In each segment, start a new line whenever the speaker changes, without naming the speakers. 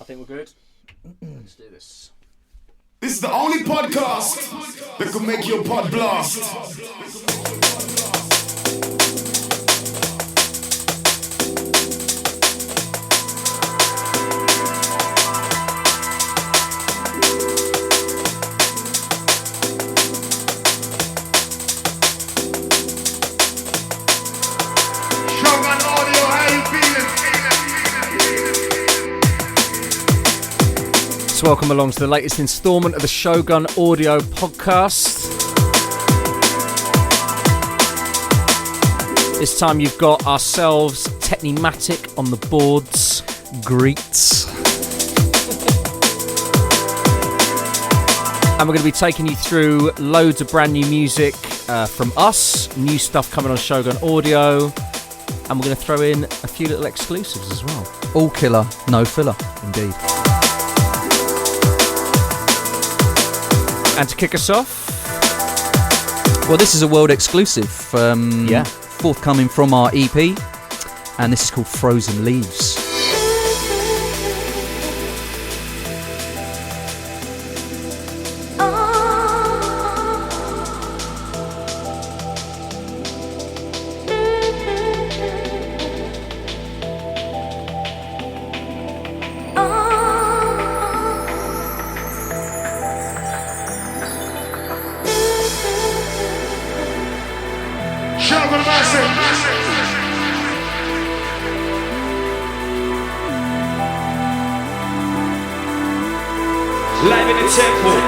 I think we're good. Let's do this.
This is the only podcast that can make your pod blast.
So welcome along to the latest instalment of the Shogun Audio podcast. This time you've got ourselves, Technimatic on the boards. Greets. And we're going to be taking you through loads of brand new music from us, new stuff coming on Shogun Audio, and we're going to throw in a few little exclusives as well.
All killer, no filler, indeed.
And to kick us off,
well, this is a world exclusive, forthcoming from our EP, and this is called Frozen Leaves.
Live in the temple.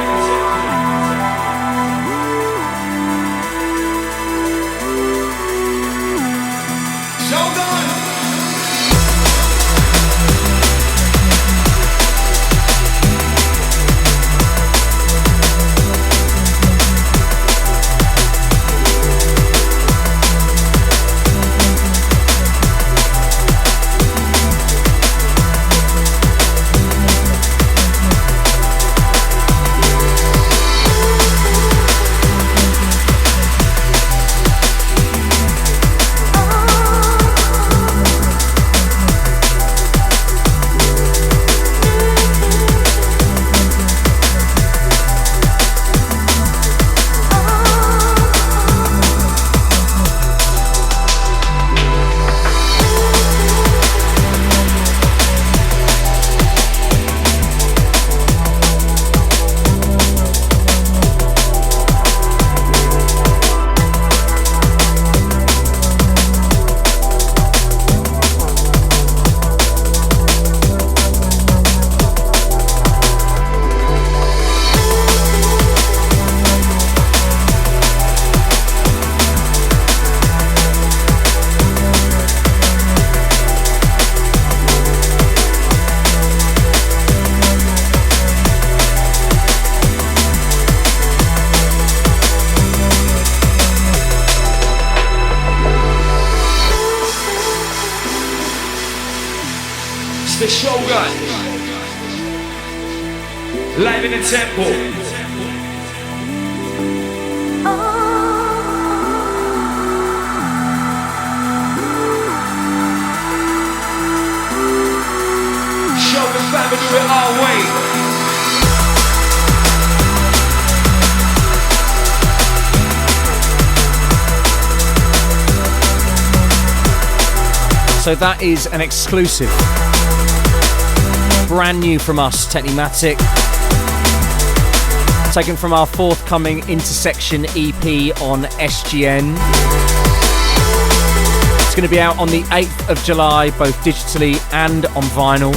The Shogun, live in the temple. Shogun family, do it our way.
So that is an exclusive. Brand new from us, Technimatic. Taken from our forthcoming Intersection EP on SGN. It's going to be out on the 8th of July, both digitally and on vinyl.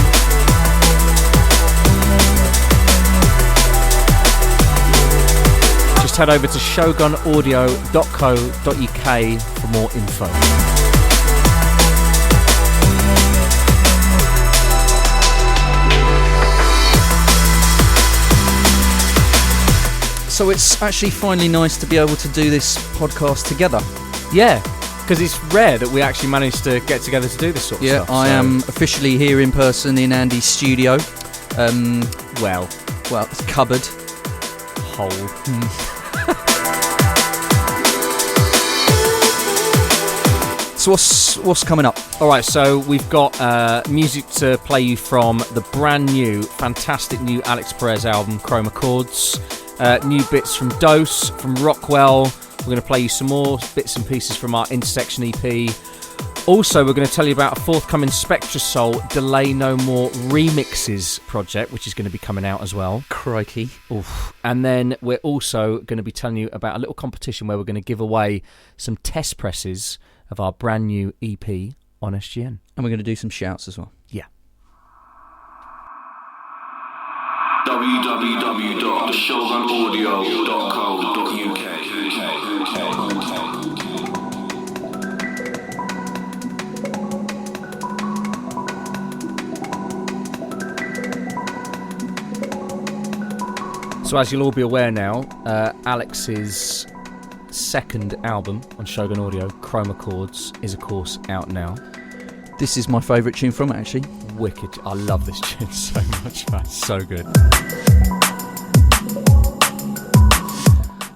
Just head over to shogunaudio.co.uk for more info.
So it's actually finally nice to be able to do this podcast together.
Yeah, because it's rare that we actually manage to get together to do this sort of stuff.
Yeah, I am officially here in person in Andy's studio.
Well,
it's cupboard.
Hole.
So what's coming up?
All right, so we've got music to play you from the brand new, fantastic new Alex Perez album, Chroma Chords. New bits from Dose, from Rockwell. We're going to play you some more bits and pieces from our Intersection EP. Also, we're going to tell you about a forthcoming Spectrasoul Delay No More Remixes project, which is going to be coming out as well.
Crikey.
Oof. And then we're also going to be telling you about a little competition where we're going to give away some test presses of our brand new EP on SGN.
And we're going to do some shouts as well.
Yeah.
www.theshogunaudio.co.uk.
So as you'll all be aware now, Alex's second album on Shogun Audio, Chroma Chords, is of course out now.
This is my favourite tune from it, actually.
Wicked. I love this tune so much, man. So good.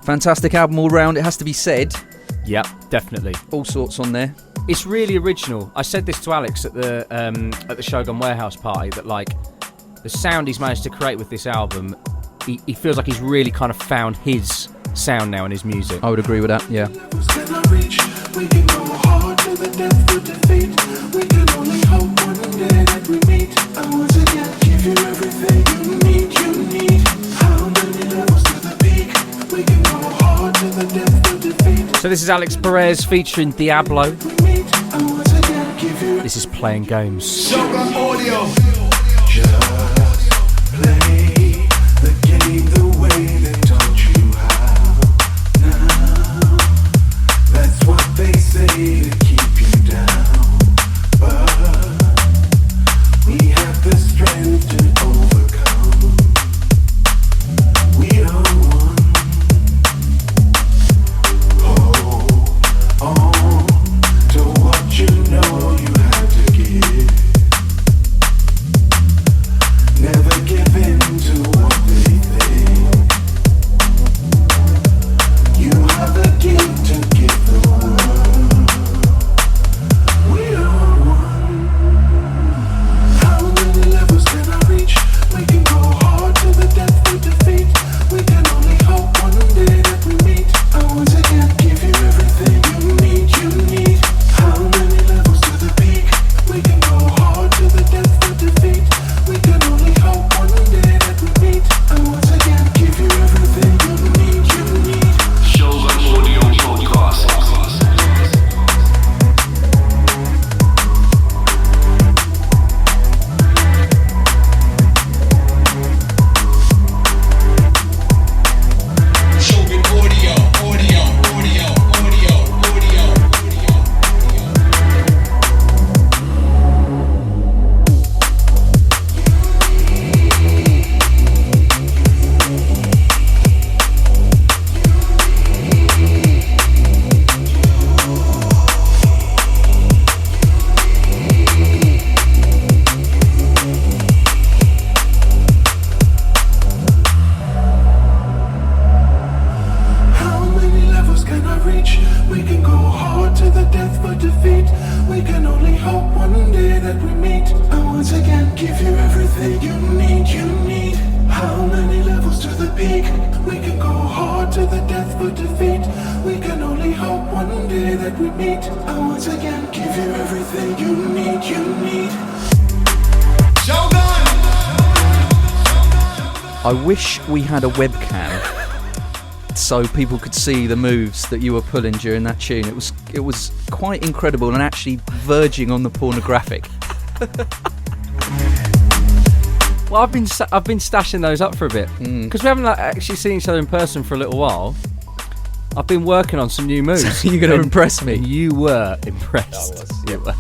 Fantastic album all round, it has to be said.
Yep, definitely.
All sorts on there.
It's really original. I said this to Alex at the Shogun Warehouse party, that like the sound he's managed to create with this album, he feels like he's really kind of found his sound now in his music.
I would agree with that, yeah.
We can go hard to the death for defeat. We can only hope one day that we meet. I once again give you everything you need. How many levels to the peak? We can go hard to the death for defeat.
So this is Alex Perez featuring Diablo. This is Playing Games.
Shogun Audio.
Just play the game the way they taught you how. Now that's what they say to keep you down, but we have the strength to overcome. We are one. Hold on to what you know you have to give. Never give in to what they think. You have a gift to give the world. We are one. How many levels can I reach? We can go hard to the death we defeat. We can only hope one day that we meet. I once again give you everything you need. How many levels to the peak? We can go hard to the death we defeat. We can only hope one day that we meet. I once again give you everything you need.
Shogun Audio Podcast.
Shogun Audio.
How many levels can I reach? We can go hard to the death for defeat. We can only hope one day that we meet. I once again give you everything you need. How many levels to the peak? We can go hard to the death for defeat. We can only hope one day that we meet. I once again give you everything you need.
Shogun.
I wish we had a webcam so people could see the moves that you were pulling during that tune. It was quite incredible and actually verging on the pornographic.
Well, I've been stashing those up for a bit because we haven't actually seen each other in person for a little while. I've been working on some new moves.
You're going to impress me.
You were impressed. You were.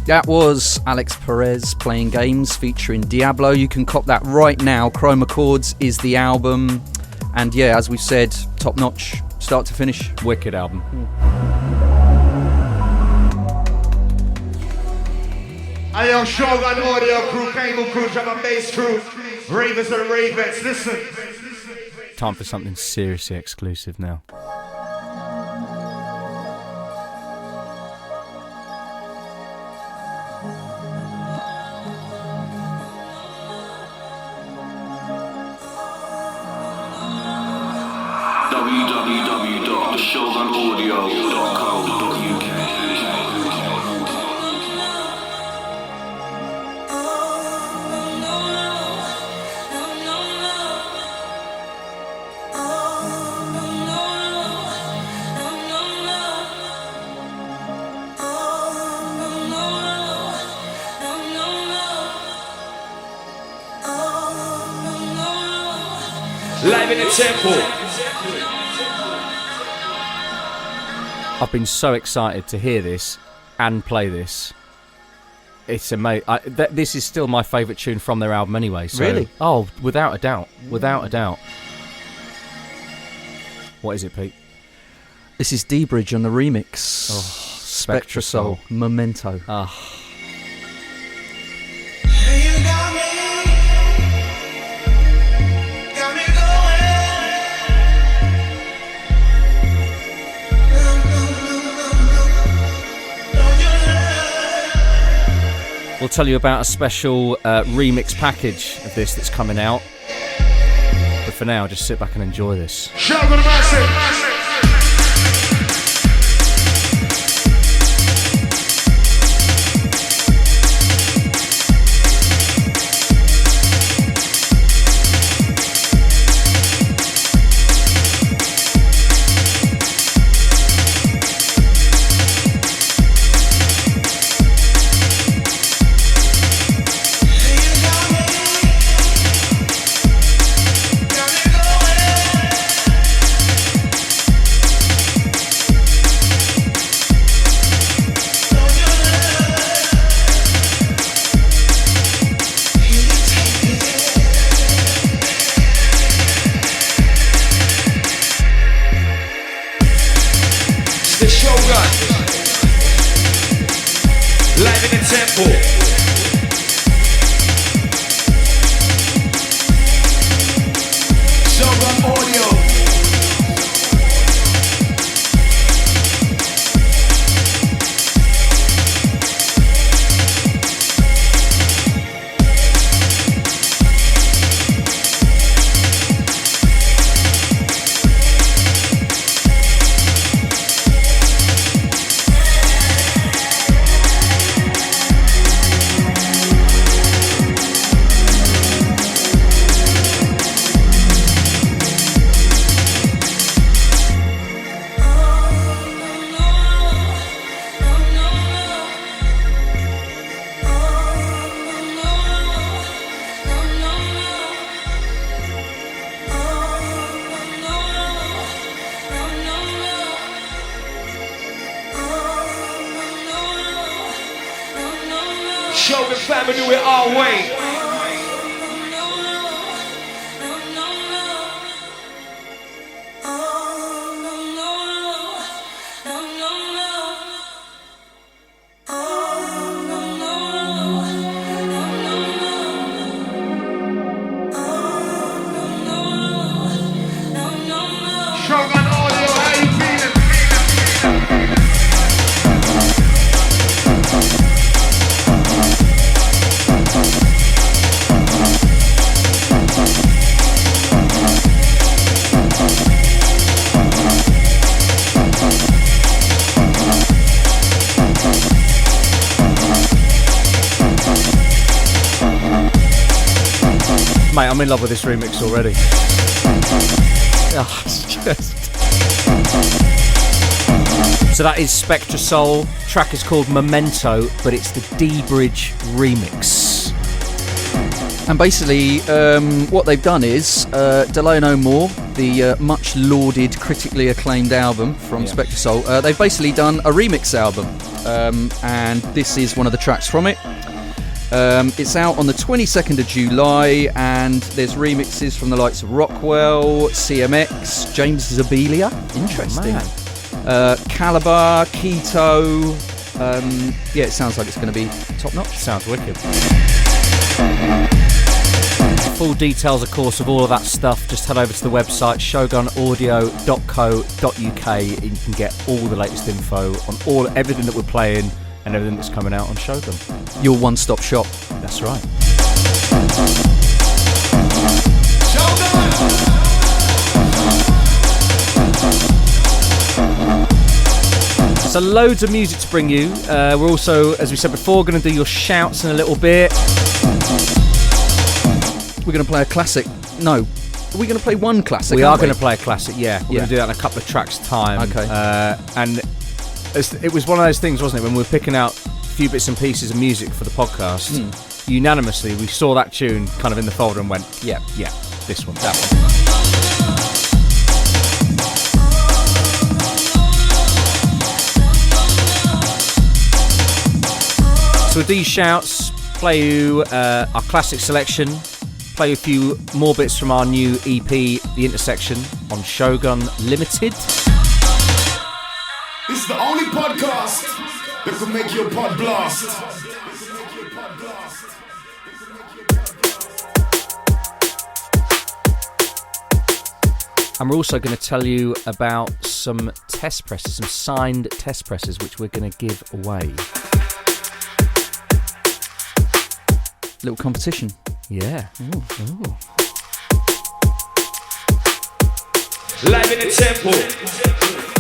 That was Alex Perez Playing Games featuring Diablo. You can cop that right now. Chroma Chords is the album. And yeah, as we've said, top notch, start to finish.
Wicked album.
I am Shogun Audio crew, Cable crew, drum and bass crew, Ravens and Ravens. Listen.
Time for something seriously exclusive now.
www.theshogunaudio.co.uk.
Live in the temple.
I've been so excited to hear this and play this. It's amazing. This is still my favourite tune from their album anyway. So,
Really?
Oh, without a doubt. Without a doubt. What is it, Pete?
This is D-Bridge on the remix.
Oh,
Spectrasoul, Memento.
Ah. We'll tell you about a special remix package of this that's coming out. But for now, just sit back and enjoy this.
Shout to the massive. Live in the temple. Shogun Audio. Shogun family do it our way. Shogun Audio, how you feeling?
Mate, I'm in love with this remix already. Oh, it's just... So that is Spectrasoul. Track is called Memento, but it's the D-Bridge remix.
And basically, what they've done is Delay No More, the much lauded, critically acclaimed album from Spectrasoul. They've basically done a remix album, and this is one of the tracks from it. It's out on the 22nd of July, and there's remixes from the likes of Rockwell, CMX, James Zabiela, interesting, Calabar, Keto. Yeah, it sounds like it's going to be top notch.
Sounds wicked. Full details, of course, of all of that stuff, just head over to the website shogunaudio.co.uk. You can get all the latest info on everything that we're playing and everything that's coming out on Shogun.
Your one-stop shop.
That's right. So loads of music to bring you. We're also, as we said before, going to do your shouts in a little bit.
We're going to play a classic. No. Are we going to play one classic?
We are going to play a classic, yeah. We're
Yeah.
going to do that in a couple of tracks' time.
Okay.
And it was one of those things, wasn't it, when we were picking out a few bits and pieces of music for the podcast, unanimously, we saw that tune kind of in the folder and went, yeah, this one, that one. So with these shouts, play you our classic selection, play a few more bits from our new EP, The Intersection, on Shogun Limited.
This is the only podcast that can make your pod blast.
And we're also going to tell you about some test presses, some signed test presses, which we're going to give away.
Little competition.
Yeah. Ooh.
Live in the temple.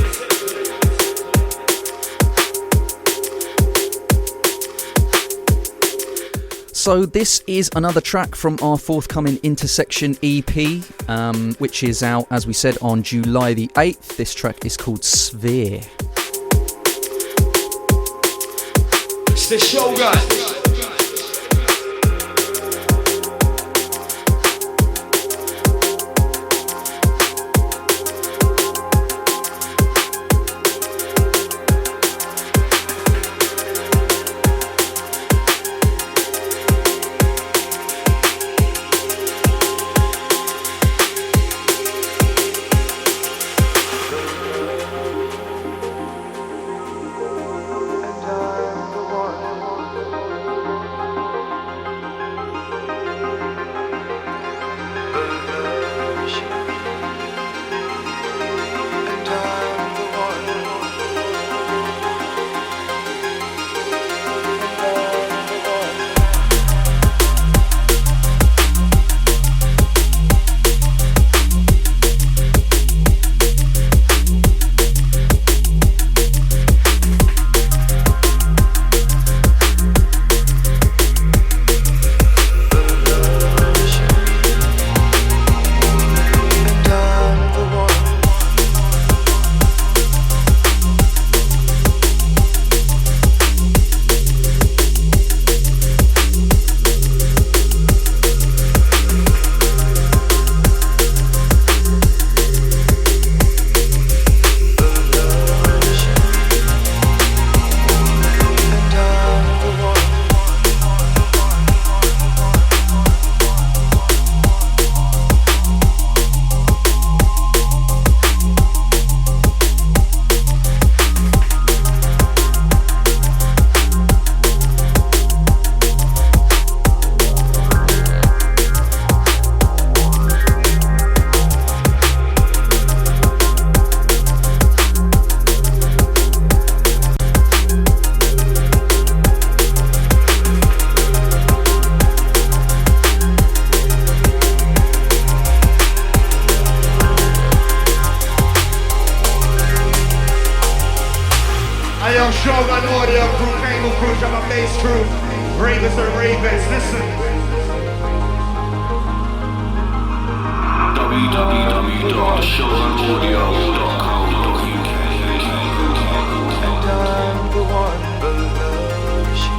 So this is another track from our forthcoming Intersection EP, which is out, as we said, on July the 8th. This track is called Sphere.
It's the Shogun. Shogun audio crew, cable crew, drum and bass crew, ravers and ravens, listen.
www.shogunaudio.co.uk.
And I'm the one below you.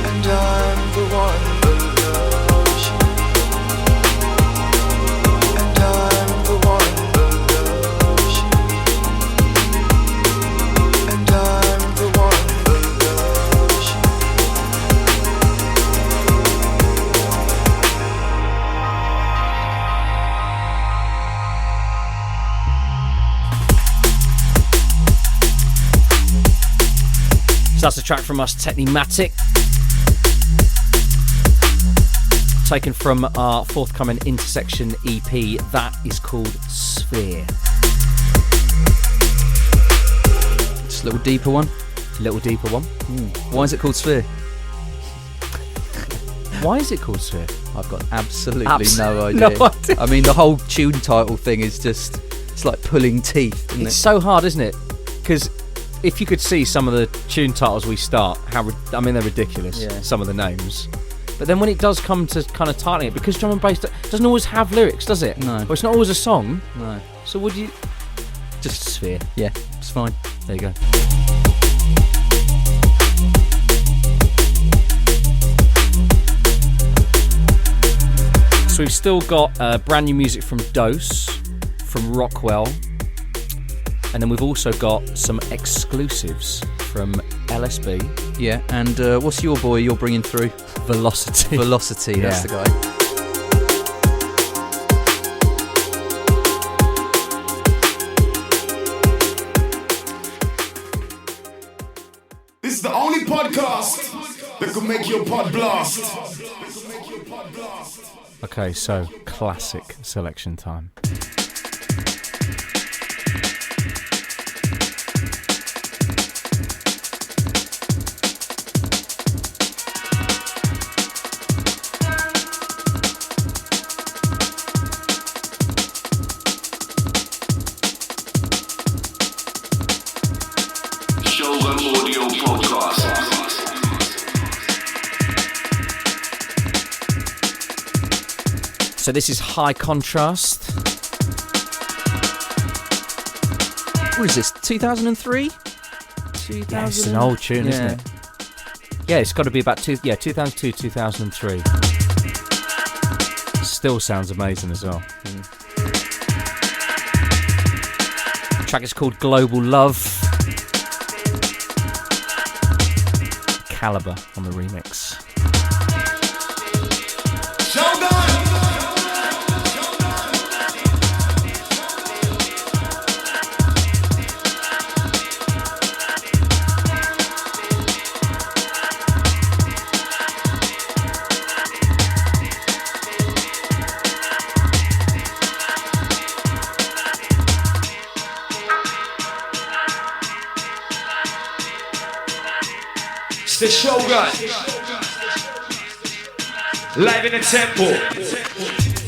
And I'm the one below you. And I'm the one below you. And I'm the one below you.
So that's a track from us, Technimatic, taken from our forthcoming Intersection EP. That is called Sphere.
Just a little deeper one.
Little deeper one.
Why is it called Sphere?
Why is it called Sphere?
I've got absolutely
Abs-
no idea.
no idea.
I mean, the whole tune title thing is just It's like pulling teeth, isn't
It's
it?
so hard, isn't it? Because if you could see some of the tune titles we start, they're ridiculous,
Yeah.
some of the names. But then when it does come to kind of titling it, because drum and bass doesn't always have lyrics, does it?
No.
Or it's not always a song.
No.
So would you... Just Sphere.
Yeah, it's fine.
There you go. So we've still got brand new music from Dose, from Rockwell, and then we've also got some exclusives from LSB.
Yeah, and what's your boy you're bringing through?
Velocity.
Velocity, that's
Yeah.
the guy.
This is the only podcast that can make your pod blast.
Okay, so classic selection time.
Shogun Audio Podcast.
So this is High Contrast.
What is this, 2003?
Yeah, it's an old tune, isn't it? Yeah, it's got to be about 2002, 2003. Still sounds amazing as well. The track is called Global Love. Caliber on the remix.
It's the Shogun. Live in the temple.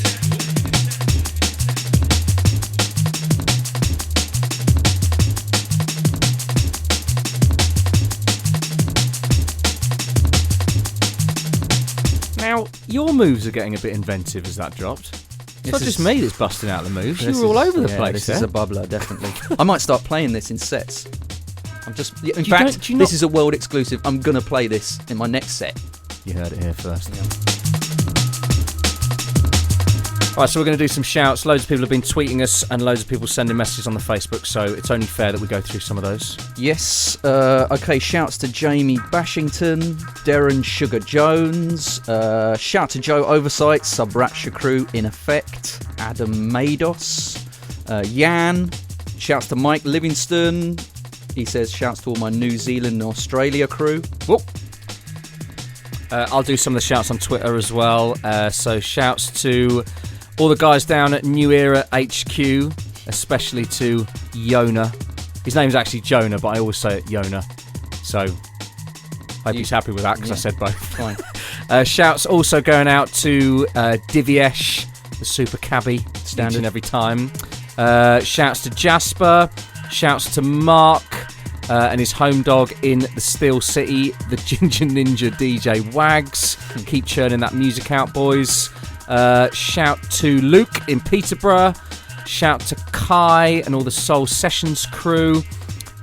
Now, your moves are getting a bit inventive as that dropped. It's
This
not
is-
just me that's busting out the moves.
This
You were all
is-
over the
yeah,
place
This
there.
is a bubbler, definitely. I might start playing this in sets. In
Do you
fact,
do you
this
not-
is a world exclusive. I'm going to play this in my next set.
You heard it here first. Right, so we're going to do some shouts. Loads of people have been tweeting us and loads of people sending messages on the Facebook, so it's only fair that we go through some of those.
Yes, okay, shouts to Jamie Bashington, Darren Sugar Jones, shout to Joe Oversight, Sub Rapture Crew in effect, Adam Mados, Jan, shouts to Mike Livingston, he says shouts to all my New Zealand and Australia crew.
Whoop. I'll do some of the shouts on Twitter as well. So shouts to all the guys down at New Era HQ, especially to Yona. His name's actually Jonah, but I always say it Yona. So hope he's happy with that because I said both.
Fine.
Shouts also going out to Divyesh, the super cabbie, standing
Standard.
every time. Shouts to Jasper. Shouts to Mark and his home dog in the Steel City, the Ginger Ninja DJ Wags. Keep churning that music out, boys. Shout to Luke in Peterborough. Shout to Kai and all the Soul Sessions crew.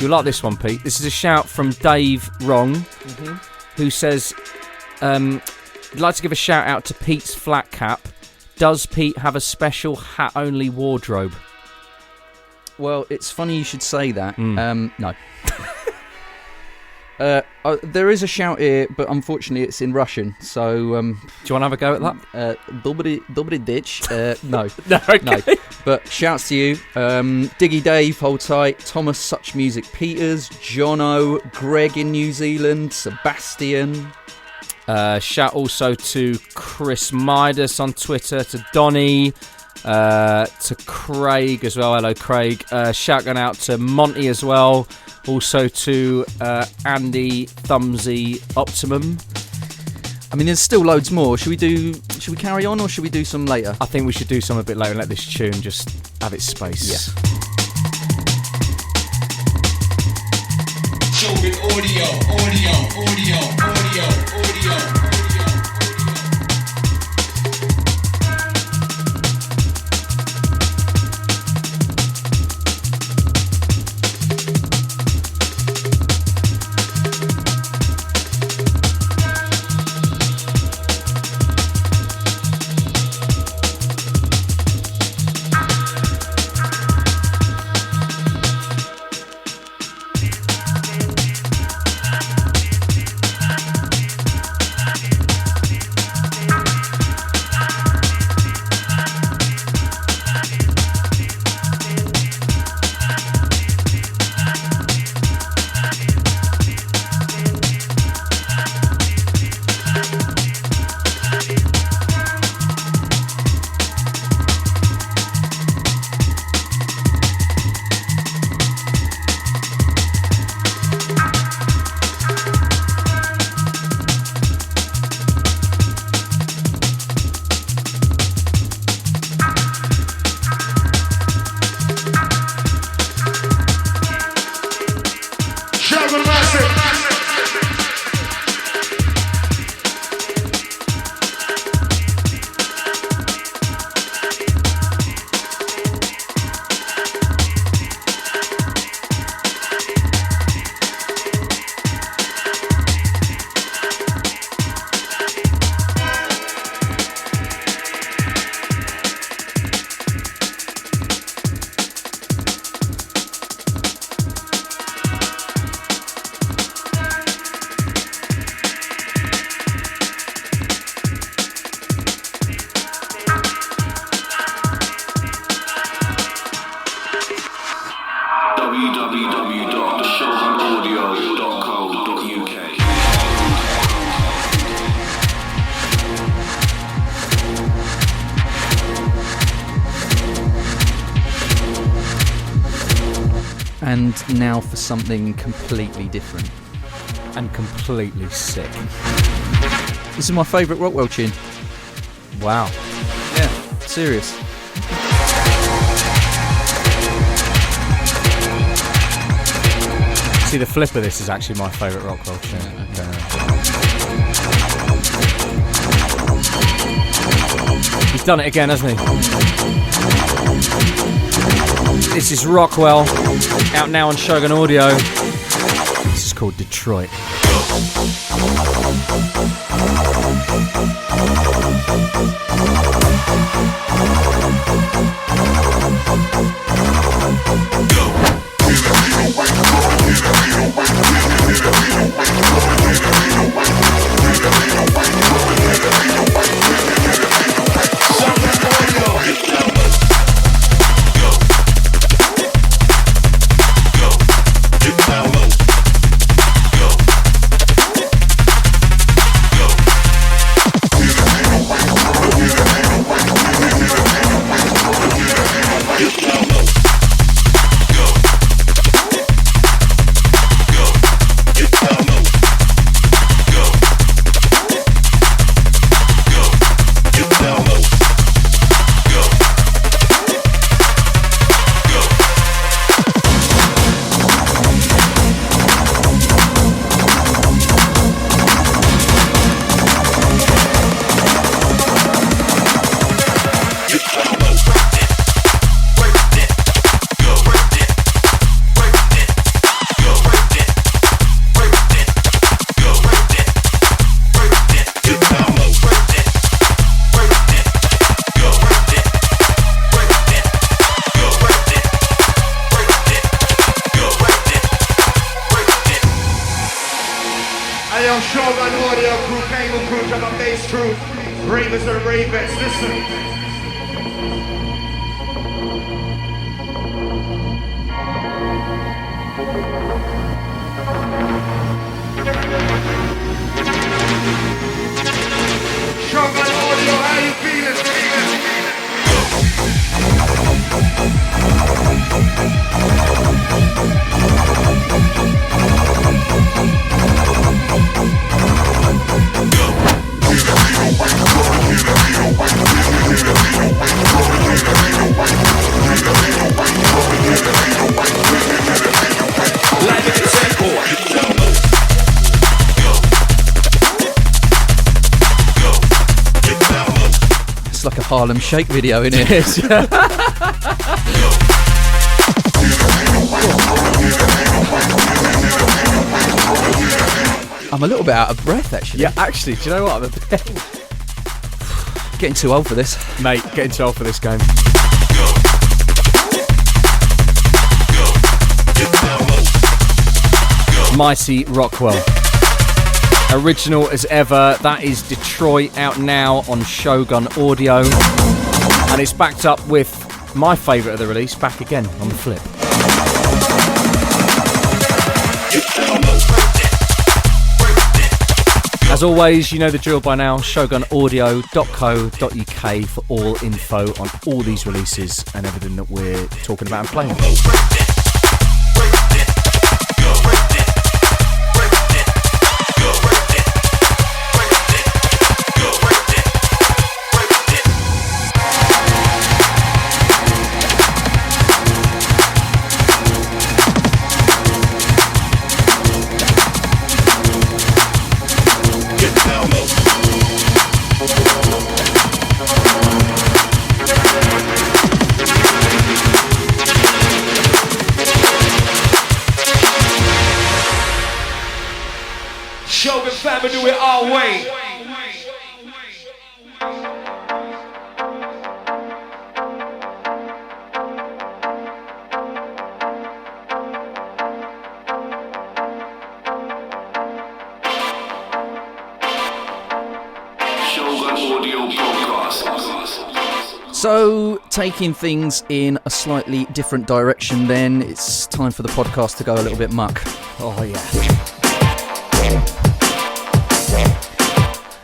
You'll like this one, Pete. This is a shout from Dave Wrong, who says, I'd like to give a shout out to Pete's flat cap. Does Pete have a special hat-only wardrobe?
Well, it's funny you should say that. No. There is a shout here, but unfortunately it's in Russian, so...
Do you want to have a go at that?
Dobry ditch. No.
No, okay.
No. But shouts to you. Diggy Dave, hold tight. Thomas Such Music Peters. Jono. Greg in New Zealand. Sebastian.
Shout also to Chris Midas on Twitter, to Donny, to Craig as well. Hello, Craig. Shout going out to Monty as well. Also to Andy Thumbsy Optimum.
I mean, there's still loads more. Should we carry on, or should we do some later?
I think we should do some a bit later and let this tune just have its space.
Yeah.
Shogun audio, audio, audio, audio, audio.
And now for something completely different.
And completely sick.
This is my favourite Rockwell tune.
Wow.
Yeah, serious.
See, the flip of this is actually my favourite Rockwell tune. He's done it again, hasn't he? This is Rockwell, out now on Shogun Audio. This is called Detroit.
Shogun audio crew, cable crew, drum and bass crew, ravers and ravens, listen. Shogun audio, how you feeling?
Live in the tempo.
Harlem Shake video in it. I'm a little bit out of breath, actually.
Yeah, actually, do you know what? I'm a bit...
Getting too old for this.
Mate, getting too old for this game. Mighty Rockwell. Original as ever. That is Detroit, out now on Shogun Audio. And it's backed up with my favourite of the release, Back Again on the flip. As always, you know the drill by now, shogunaudio.co.uk for all info on all these releases and everything that we're talking about and playing.
Shogun family do it our way.
Shogun Audio Podcast.
So, taking things in a slightly different direction then, it's time for the podcast to go a little bit muck.
Oh yeah.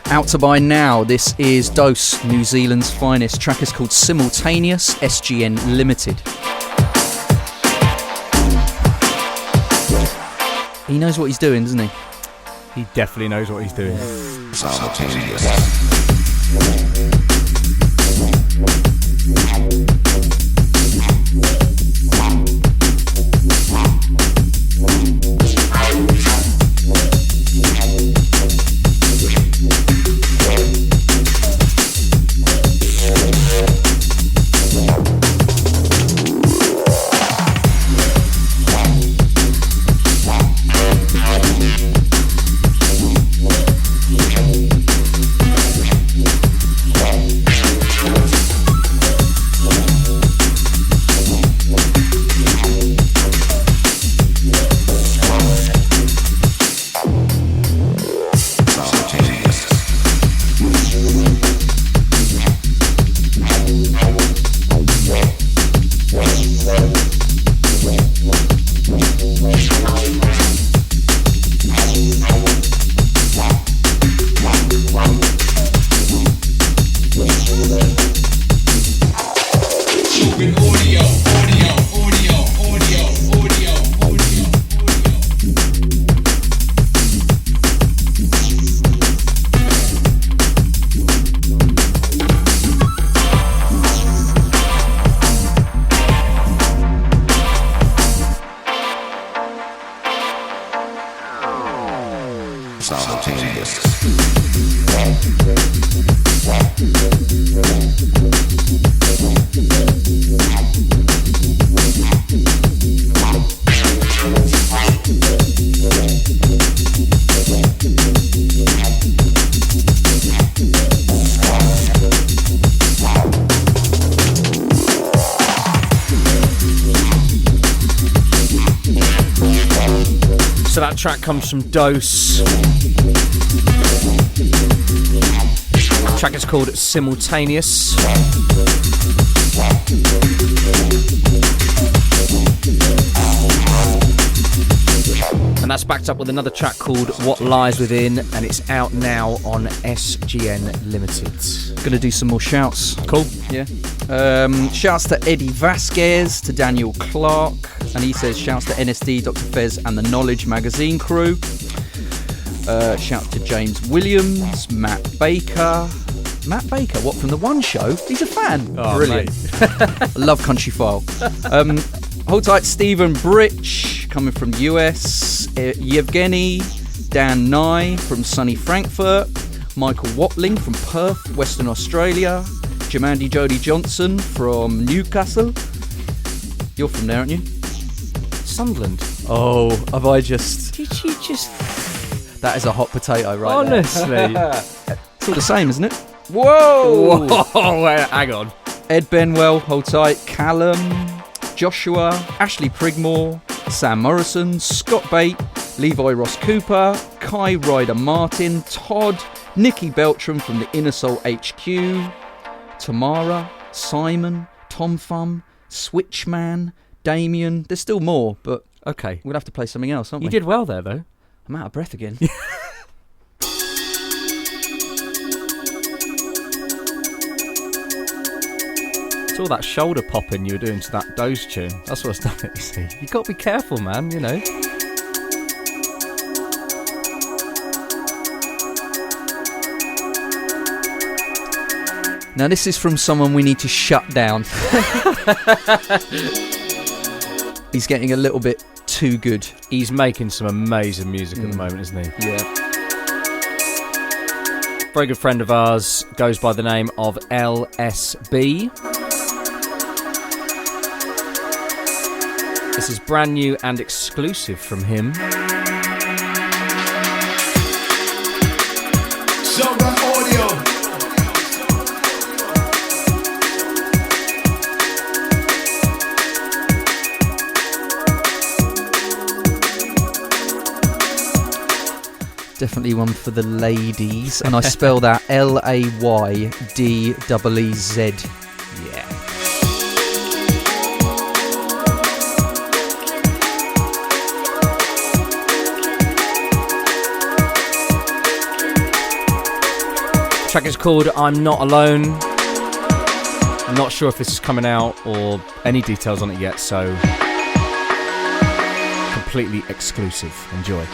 Out to buy now, this is Dose, New Zealand's finest. Track is called Simultaneous, SGN Limited. He knows what he's doing, doesn't he?
He definitely knows what he's doing. So that track comes from Dose. The track is called Simultaneous. And that's backed up with another track called What Lies Within, and it's out now on SGN Limited.
Gonna do some more shouts.
Cool.
Yeah. Shouts to Eddie Vasquez, to Daniel Clark, and he says shouts to NSD, Dr. Fez, and the Knowledge Magazine crew. Shout to James Williams, Matt Baker. Matt Baker, what, from the One Show? He's a fan.
Oh,
brilliant. I love Country File. Hold tight, Stephen Britch, coming from US. Yevgeny, Dan Nye from sunny Frankfurt. Michael Watling from Perth, Western Australia. Jamandy Jodie Johnson from Newcastle. You're from there, aren't you?
Sunderland.
Oh, have I just...
Did you just...
That is a hot potato right
Honestly.
there. It's all the same, isn't it? Whoa!
Whoa, hang on.
Ed Benwell, hold tight. Callum, Joshua, Ashley Prigmore, Sam Morrison, Scott Bate, Levi Ross Cooper, Kai Ryder Martin, Todd, Nikki Beltram from the Inner Soul HQ, Tamara, Simon, Tom Thumb, Switchman, Damien. There's still more, but
Okay.
we'll have to play something else, aren't we?
You did well there, though.
I'm out of breath again.
It's all that shoulder popping you were doing to that Dose tune. That's what's done it, you see. You got to be careful, man, you know.
Now this is from someone we need to shut down. He's getting a little bit too good.
He's making some amazing music at the moment, isn't he?
Yeah.
Very good friend of ours, goes by the name of LSB. This is brand new and exclusive from him.
Shoutouts audio.
Definitely one for the ladies. And I spell that Laydeez.
Yeah. The track is called I'm Not Alone. I'm not sure if this is coming out or any details on it yet, so completely exclusive. Enjoy.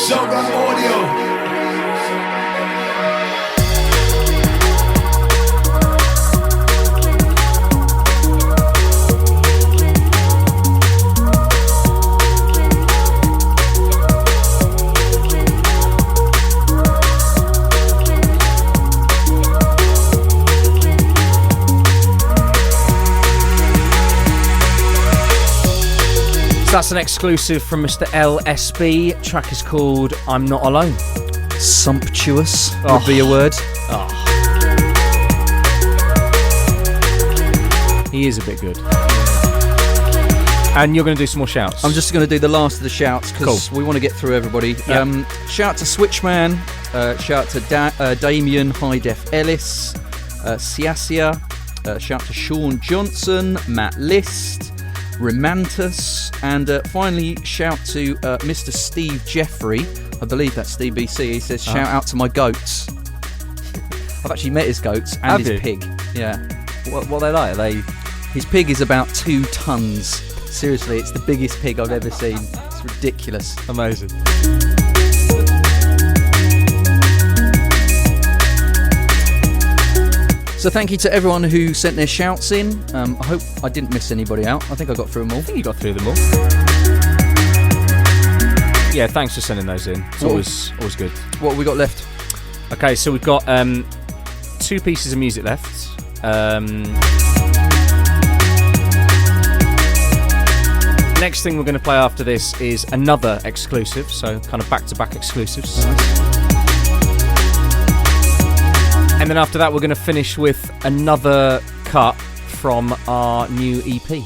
Shoutouts audio.
So that's an exclusive from Mr. LSB. Track is called I'm Not Alone.
Sumptuous would be a word.
He is a bit good. And you're going to do some more shouts.
I'm just going to do the last of the shouts because we want to get through everybody.
Yep.
Shout to Switchman, shout to Damien High Def Ellis, Siasia, shout to Sean Johnson, Matt List, Remantus, and finally shout to Mr. Steve Jeffrey. I believe that's Steve BC. He says, shout out to my goats. I've actually met his goats and
Have
his
you?
pig. Yeah.
What are they like?
His pig is about 2 tons. Seriously, it's the biggest pig I've ever seen. It's ridiculous.
Amazing.
So thank you to everyone who sent their shouts in. I hope I didn't miss anybody out. I think I got through them all.
I think you got through them all. Yeah, thanks for sending those in. It's always good.
What have we got left?
Okay, so we've got 2 pieces of music left. Next thing we're going to play after this is another exclusive, so kind of back-to-back exclusives. And then after that we're going to finish with another cut from our new EP.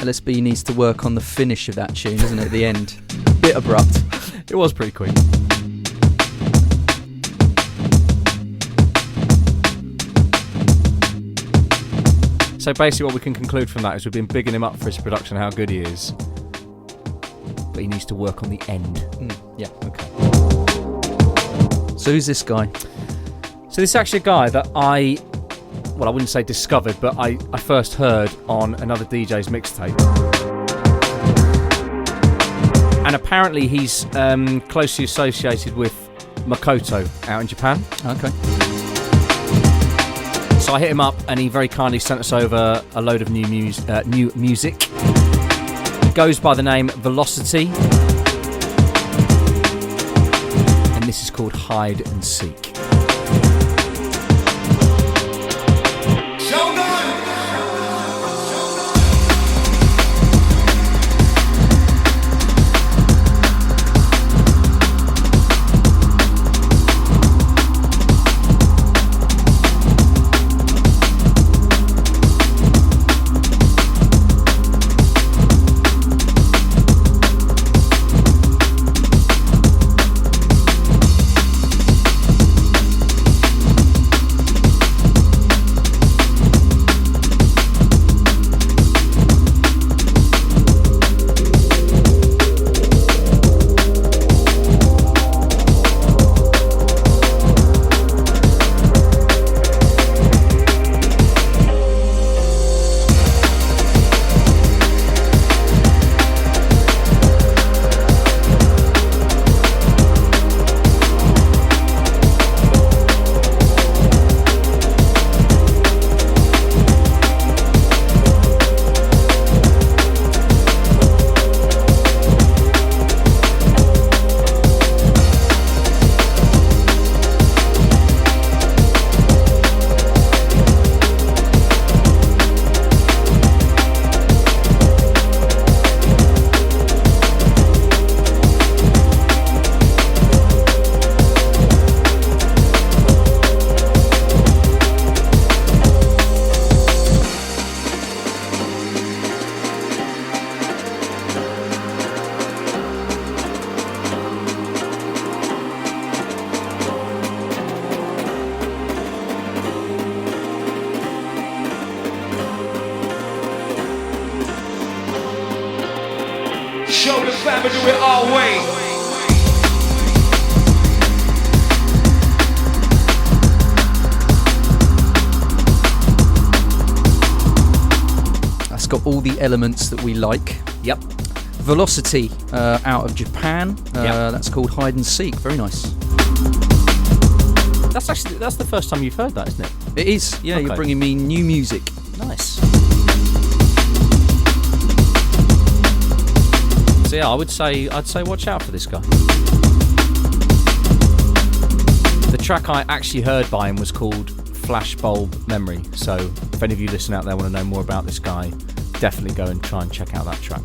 LSB needs to work on the finish of that tune, isn't it, at the end? Bit abrupt.
It was pretty quick. So basically what we can conclude from that is we've been bigging him up for his production, how good he is. But he needs to work on the end.
Yeah.
Okay.
So who's this guy?
So this is actually a guy that I wouldn't say discovered, but I first heard on another DJ's mixtape. And apparently he's closely associated with Makoto out in Japan.
Okay.
So I hit him up and he very kindly sent us over a load of new music. It goes by the name Velocity. And this is called Hide and Seek.
Show the fam and do it our way.
That's got all the elements that we like.
Yep.
Velocity out of Japan.
Yep.
That's called Hide and Seek. Very nice.
That's the first time you've heard that, isn't it?
It is. Yeah,
Okay.
You're bringing me new music.
Nice. So yeah, I'd say watch out for this guy. The track I actually heard by him was called Flashbulb Memory. So if any of you listen out there want to know more about this guy, definitely go and try and check out that track.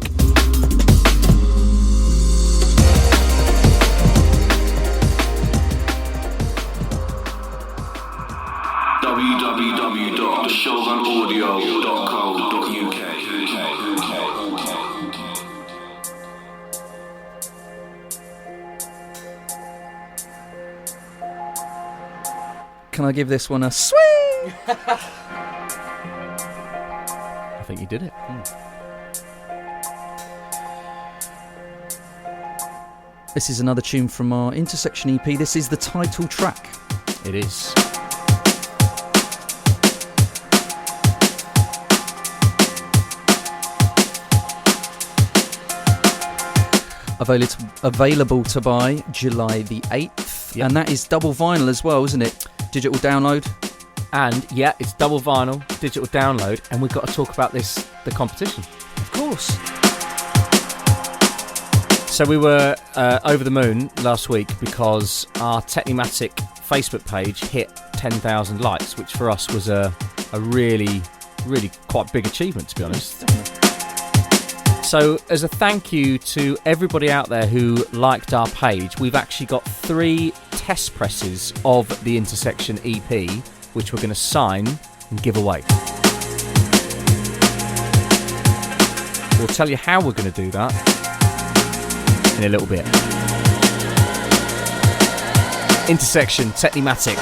www.shogunaudio.co.uk.
Can I give this one a swing?
I think you did it.
This is another tune from our Intersection EP. This is the title track.
It is.
Available to buy July the 8th.
Yep.
And that is double vinyl as well, isn't it? Digital download.
And yeah, it's double vinyl, digital download, and we've got to talk about the competition.
Of course.
So we were over the moon last week because our Technimatic Facebook page hit 10,000 likes, which for us was a really, really quite big achievement, to be honest. So as a thank you to everybody out there who liked our page, we've actually got 3 test presses of the Intersection EP, which we're going to sign and give away. We'll tell you how we're going to do that in a little bit. Intersection, Technimatic.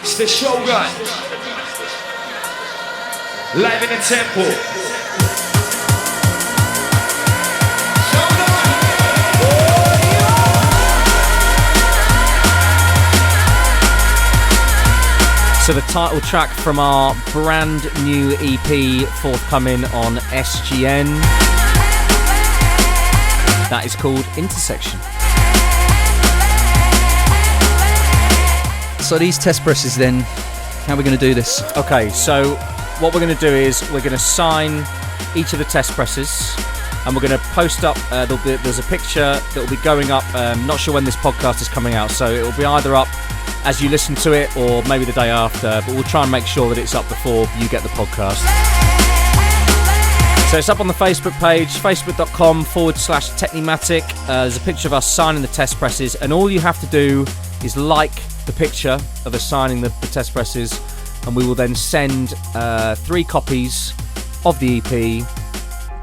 It's the Shogun. Live in the temple.
So the title track from our brand new EP forthcoming on SGN. That is called Intersection.
So these test presses then, how are we going to do this?
Okay, so what we're going to do is we're going to sign each of the test presses and we're going to post up, there's a picture that will be going up, not sure when this podcast is coming out, so it will be either up as you listen to it or maybe the day after, but we'll try and make sure that it's up before you get the podcast. So it's up on the Facebook page, facebook.com/Technimatic. There's a picture of us signing the test presses, and all you have to do is like the picture of us signing the test presses, and we will then send 3 copies of the EP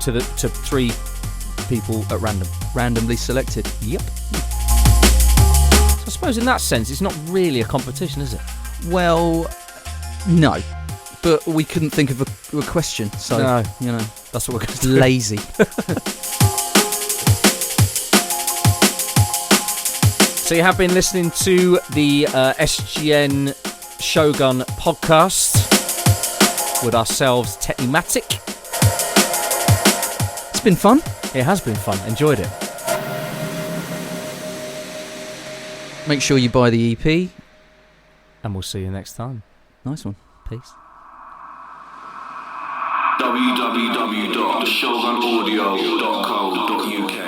to 3 people at random.
Randomly selected.
Yep. So I suppose in that sense, it's not really a competition, is it?
Well, no. But we couldn't think of a question, so,
No.
you know.
That's what we're going to do.
Lazy.
So you have been listening to the SGN Shogun podcast with ourselves, Technimatic.
It's been fun.
It has been fun. Enjoyed it.
Make sure you buy the EP.
And we'll see you next time.
Nice one. Peace.
www.shogunaudio.co.uk